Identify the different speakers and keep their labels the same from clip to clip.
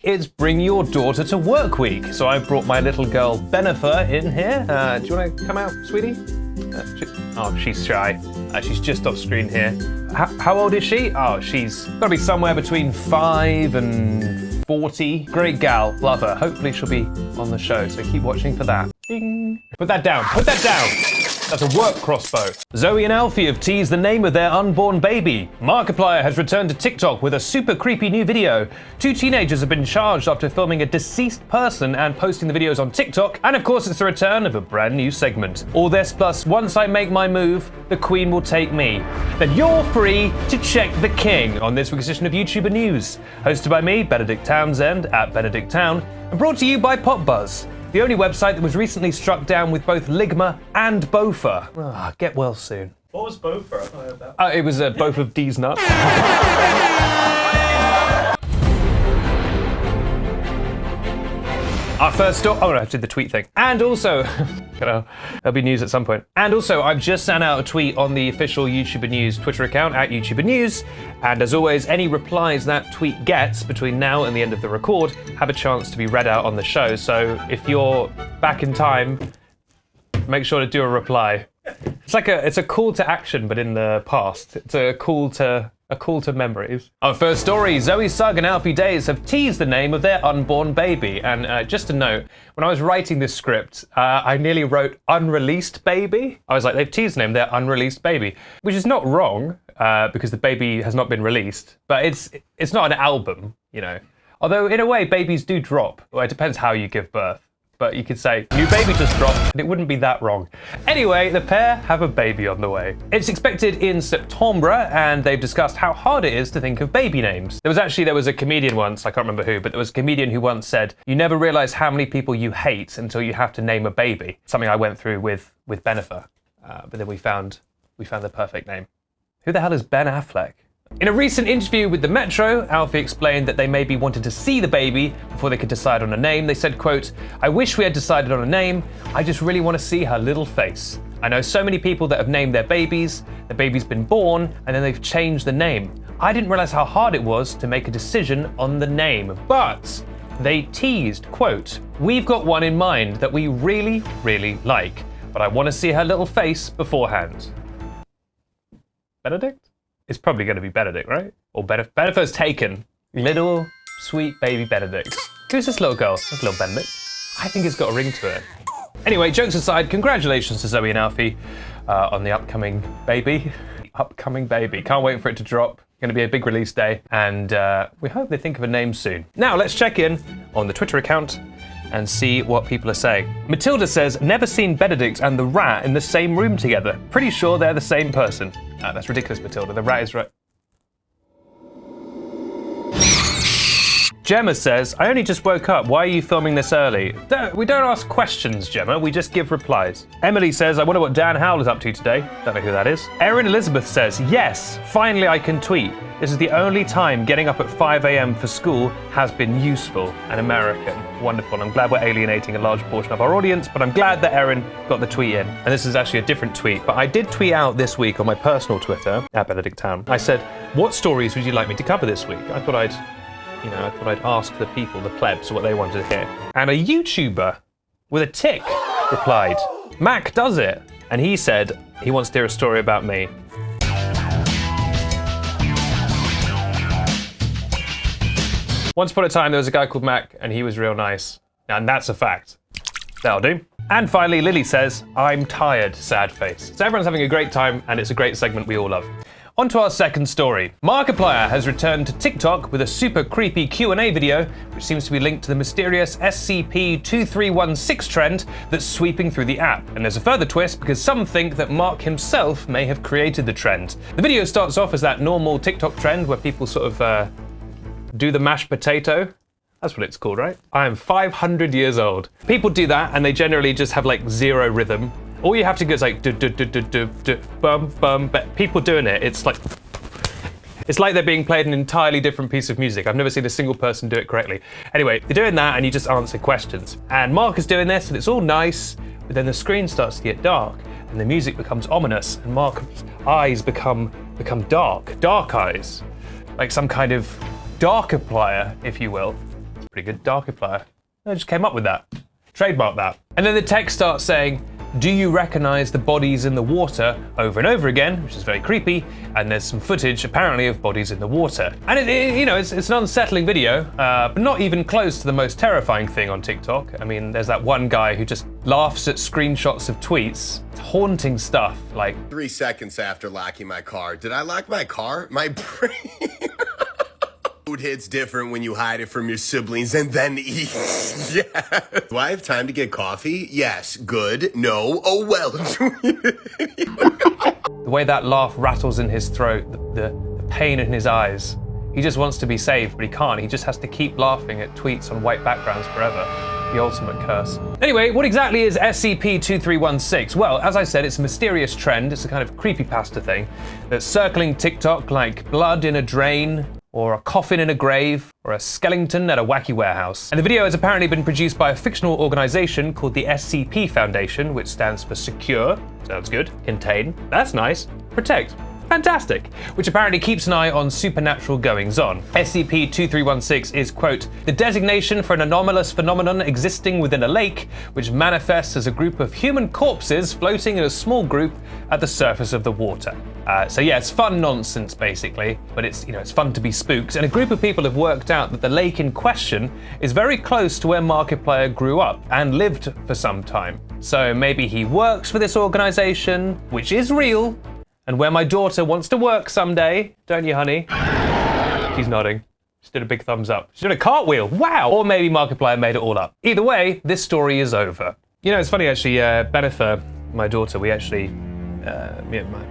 Speaker 1: it's Bring Your Daughter to Work Week. So I brought my little girl Benifer in here. Do you want to come out, sweetie? She's shy. She's just off screen here. How old is she? Oh, she's got to be somewhere between 5 and 40. Great gal, love her. Hopefully she'll be on the show, so keep watching for that. Ding. Put that down, put that down. That's a work crossbow. Zoe and Alfie have teased the name of their unborn baby. Markiplier has returned to TikTok with a super creepy new video. 2 teenagers have been charged after filming a deceased person and posting the videos on TikTok. And of course, it's the return of a brand new segment. All this plus, once I make my move, the Queen will take me. Then you're free to check the King on this week's edition of YouTuber News. Hosted by me, Benedict Townsend, at Benedict Town, and brought to you by PopBuzz, the only website that was recently struck down with both Ligma and Bofa. Get well soon.
Speaker 2: What was Bofa? I heard that.
Speaker 1: It was both of D's nuts. Our first story. Oh no, I did the tweet thing. And also, there'll be news at some point. And also, I've just sent out a tweet on the official YouTuber News Twitter account at YouTuber News. And as always, any replies that tweet gets between now and the end of the record have a chance to be read out on the show. So if you're back in time, make sure to do a reply. It's a call to action, but in the past. It's a call to memories. Our first story, Zoe Sugg and Alfie Days have teased the name of their unborn baby. And just a note, when I was writing this script, I nearly wrote unreleased baby. I was like, they've teased the name of their unreleased baby, which is not wrong because the baby has not been released, but it's not an album, you know. Although in a way, babies do drop. Well, it depends how you give birth. But you could say, new baby just dropped, and it wouldn't be that wrong. Anyway, the pair have a baby on the way. It's expected in September, and they've discussed how hard it is to think of baby names. There was a comedian once, I can't remember who, but there was a comedian who once said, you never realize how many people you hate until you have to name a baby. Something I went through with Benifer. But then we found the perfect name. Who the hell is Ben Affleck? In a recent interview with the Metro, Alfie explained that they maybe wanted to see the baby before they could decide on a name. They said, quote, I wish we had decided on a name. I just really want to see her little face. I know so many people that have named their babies. The baby's been born and then they've changed the name. I didn't realize how hard it was to make a decision on the name, but they teased, quote, we've got one in mind that we really, really like, but I want to see her little face beforehand. Benedict? It's probably going to be Benedict, right? Or Benifer's taken. Little, sweet baby Benedict. Who's this little girl? This little Benedict. I think it's got a ring to it. Anyway, jokes aside, congratulations to Zoe and Alfie on the upcoming baby. Can't wait for it to drop. Going to be a big release day. And we hope they think of a name soon. Now, let's check in on the Twitter account and see what people are saying. Matilda says, never seen Benedict and the rat in the same room together. Pretty sure they're the same person. That's ridiculous, Matilda. The rat is right. Gemma says, I only just woke up. Why are you filming this early? We don't ask questions, Gemma. We just give replies. Emily says, I wonder what Dan Howell is up to today. Don't know who that is. Erin Elizabeth says, yes, finally I can tweet. This is the only time getting up at 5 a.m. for school has been useful and American. Wonderful. I'm glad we're alienating a large portion of our audience, but I'm glad that Erin got the tweet in. And this is actually a different tweet, but I did tweet out this week on my personal Twitter, at Benedict Town. I said, what stories would you like me to cover this week? I thought I'd ask the people, the plebs, what they wanted to hear. And a YouTuber with a tick replied, Mac does it. And he said he wants to hear a story about me. Once upon a time, there was a guy called Mac, and he was real nice. And that's a fact. That'll do. And finally, Lily says, I'm tired, sad face. So everyone's having a great time, and it's a great segment we all love. On to our second story. Markiplier has returned to TikTok with a super creepy Q&A video, which seems to be linked to the mysterious SCP-2316 trend that's sweeping through the app. And there's a further twist because some think that Mark himself may have created the trend. The video starts off as that normal TikTok trend where people sort of do the mashed potato. That's what it's called, right? I am 500 years old. People do that and they generally just have like zero rhythm. All you have to do is like bum bum, but people doing it, it's like they're being played an entirely different piece of music. I've never seen a single person do it correctly. Anyway, you're doing that and you just answer questions. And Mark is doing this and it's all nice, but then the screen starts to get dark and the music becomes ominous and Mark's eyes become dark eyes. Like some kind of Darkiplier, if you will. It's pretty good. Darkiplier. I just came up with that. Trademark that. And then the text starts saying, do you recognize the bodies in the water over and over again, which is very creepy, and there's some footage apparently of bodies in the water. And it's an unsettling video, but not even close to the most terrifying thing on TikTok. I mean, there's that one guy who just laughs at screenshots of tweets. It's haunting stuff, like
Speaker 3: 3 seconds after locking my car. Did I lock my car? My brain. Food hits different when you hide it from your siblings and then eat. Yeah. Do I have time to get coffee? Yes. Good. No. Oh, well.
Speaker 1: The way that laugh rattles in his throat, the pain in his eyes. He just wants to be saved, but he can't. He just has to keep laughing at tweets on white backgrounds forever. The ultimate curse. Anyway, what exactly is SCP-2316? Well, as I said, it's a mysterious trend. It's a kind of creepypasta thing that's circling TikTok like blood in a drain, or a coffin in a grave, or a skeleton at a wacky warehouse. And the video has apparently been produced by a fictional organization called the SCP Foundation, which stands for Secure, sounds good, Contain, that's nice, Protect, fantastic, which apparently keeps an eye on supernatural goings-on. SCP-2316 is, quote, the designation for an anomalous phenomenon existing within a lake, which manifests as a group of human corpses floating in a small group at the surface of the water. So yeah, it's fun nonsense basically, but it's fun to be spooked. And a group of people have worked out that the lake in question is very close to where Markiplier grew up and lived for some time. So maybe he works for this organization, which is real, and where my daughter wants to work someday, don't you, honey? She's nodding. She did a big thumbs up. She did a cartwheel, wow! Or maybe Markiplier made it all up. Either way, this story is over. You know, it's funny actually, Benifer, my daughter, we actually,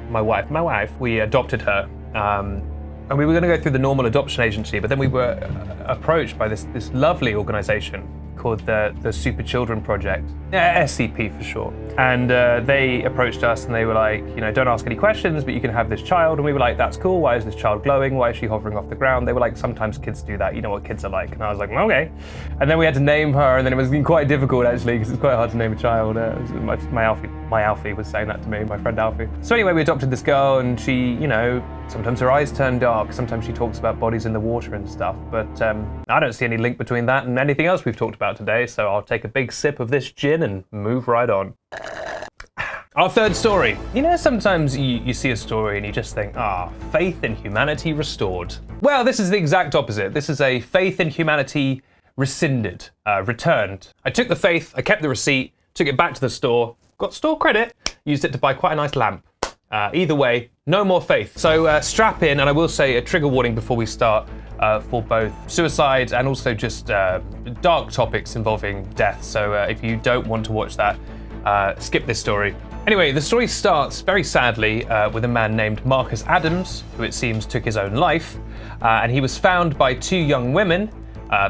Speaker 1: my wife, we adopted her. And we were gonna go through the normal adoption agency, but then we were approached by this lovely organization called the Super Children Project, SCP for short. And they approached us and they were like, don't ask any questions, but you can have this child. And we were like, that's cool. Why is this child glowing? Why is she hovering off the ground? They were like, sometimes kids do that. You know what kids are like. And I was like, okay. And then we had to name her, and then it was quite difficult actually, because it's quite hard to name a child. My Alfie was saying that to me, my friend Alfie. So anyway, we adopted this girl, and she, sometimes her eyes turn dark. Sometimes she talks about bodies in the water and stuff. But I don't see any link between that and anything else we've talked about today. So I'll take a big sip of this gin and move right on. Our third story. Sometimes you see a story and you just think, faith in humanity restored. Well, this is the exact opposite. This is a faith in humanity rescinded, returned. I took the faith, I kept the receipt, took it back to the store, got store credit, used it to buy quite a nice lamp. Either way, no more faith. So strap in, and I will say a trigger warning before we start for both suicide and also just dark topics involving death. So if you don't want to watch that, skip this story. Anyway, the story starts very sadly with a man named Marcus Adams, who it seems took his own life. And he was found by two young women,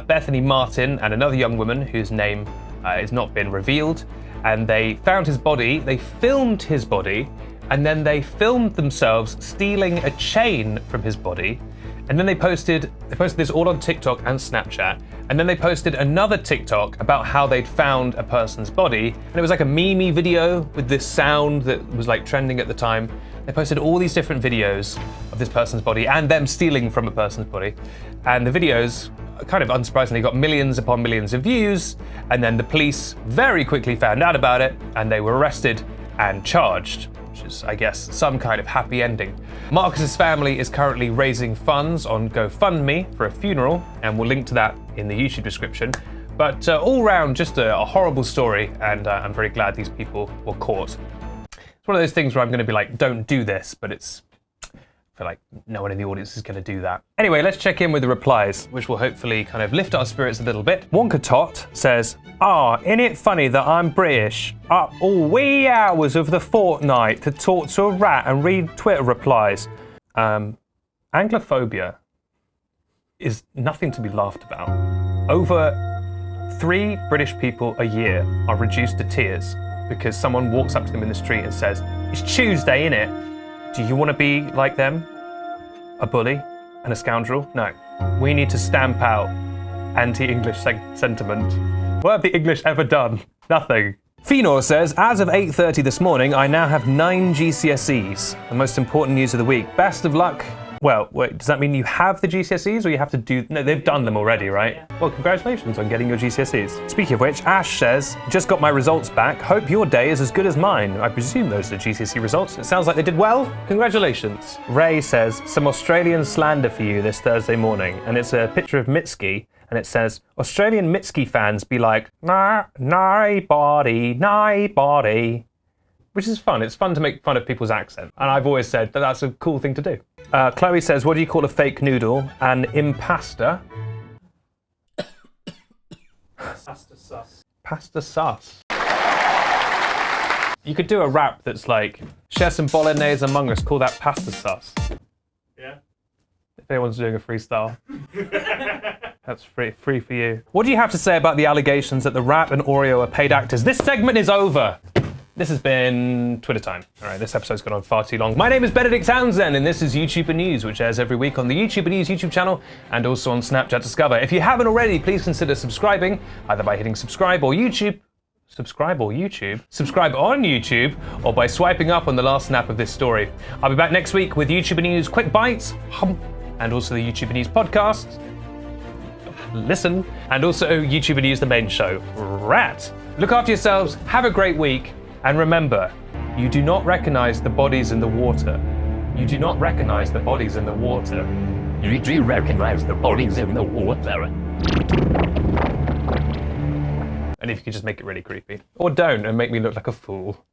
Speaker 1: Bethany Martin and another young woman whose name has not been revealed. And they found his body, they filmed his body, and then they filmed themselves stealing a chain from his body. And then they posted this all on TikTok and Snapchat. And then they posted another TikTok about how they'd found a person's body. And it was like a meme video with this sound that was like trending at the time. They posted all these different videos of this person's body and them stealing from a person's body. And the videos, kind of unsurprisingly, got millions upon millions of views. And then the police very quickly found out about it and they were arrested and charged, which is, I guess, some kind of happy ending. Marcus's family is currently raising funds on GoFundMe for a funeral, and we'll link to that in the YouTube description. But all round, just a horrible story, and I'm very glad these people were caught. It's one of those things where I'm going to be like, don't do this, but I feel like no one in the audience is going to do that. Anyway, let's check in with the replies, which will hopefully kind of lift our spirits a little bit. Wonka Tot says, isn't it funny that I'm British? Up all wee hours of the fortnight to talk to a rat and read Twitter replies. Anglophobia is nothing to be laughed about. Over 3 British people a year are reduced to tears because someone walks up to them in the street and says, it's Tuesday, innit? Do you want to be like them? A bully and a scoundrel? No. We need to stamp out anti-English sentiment. What have the English ever done? Nothing. Fenor says, as of 8:30 this morning, I now have 9 GCSEs. The most important news of the week. Best of luck Well, wait, does that mean you have the GCSEs or you have to do... No, they've done them already, right? Well, congratulations on getting your GCSEs. Speaking of which, Ash says, just got my results back. Hope your day is as good as mine. I presume those are GCSE results. It sounds like they did well. Congratulations. Ray says, some Australian slander for you this Thursday morning. And it's a picture of Mitski. And it says, Australian Mitski fans be like, nah, body. Which is fun. It's fun to make fun of people's accent. And I've always said that that's a cool thing to do. Chloe says, what do you call a fake noodle? An impasta.
Speaker 2: Pasta sauce.
Speaker 1: Pasta sauce. You could do a rap that's like, share some bolognese among us, call that pasta sauce.
Speaker 2: Yeah.
Speaker 1: If anyone's doing a freestyle. That's free for you. What do you have to say about the allegations that the Rat and Oreo are paid actors? This segment is over. This has been Twitter time. All right, this episode's gone on far too long. My name is Benedict Townsend, and this is YouTuber News, which airs every week on the YouTuber News YouTube channel and also on Snapchat Discover. If you haven't already, please consider subscribing, either by hitting subscribe on YouTube, or by swiping up on the last snap of this story. I'll be back next week with YouTuber News Quick Bites, and also the YouTuber News podcast. Listen, and also YouTuber News, the main show. Rat. Look after yourselves, have a great week, and remember, you do not recognize the bodies in the water. You do not recognize the bodies in the water.
Speaker 4: You do recognize the bodies in the water.
Speaker 1: And if you could just make it really creepy. Or don't, and make me look like a fool.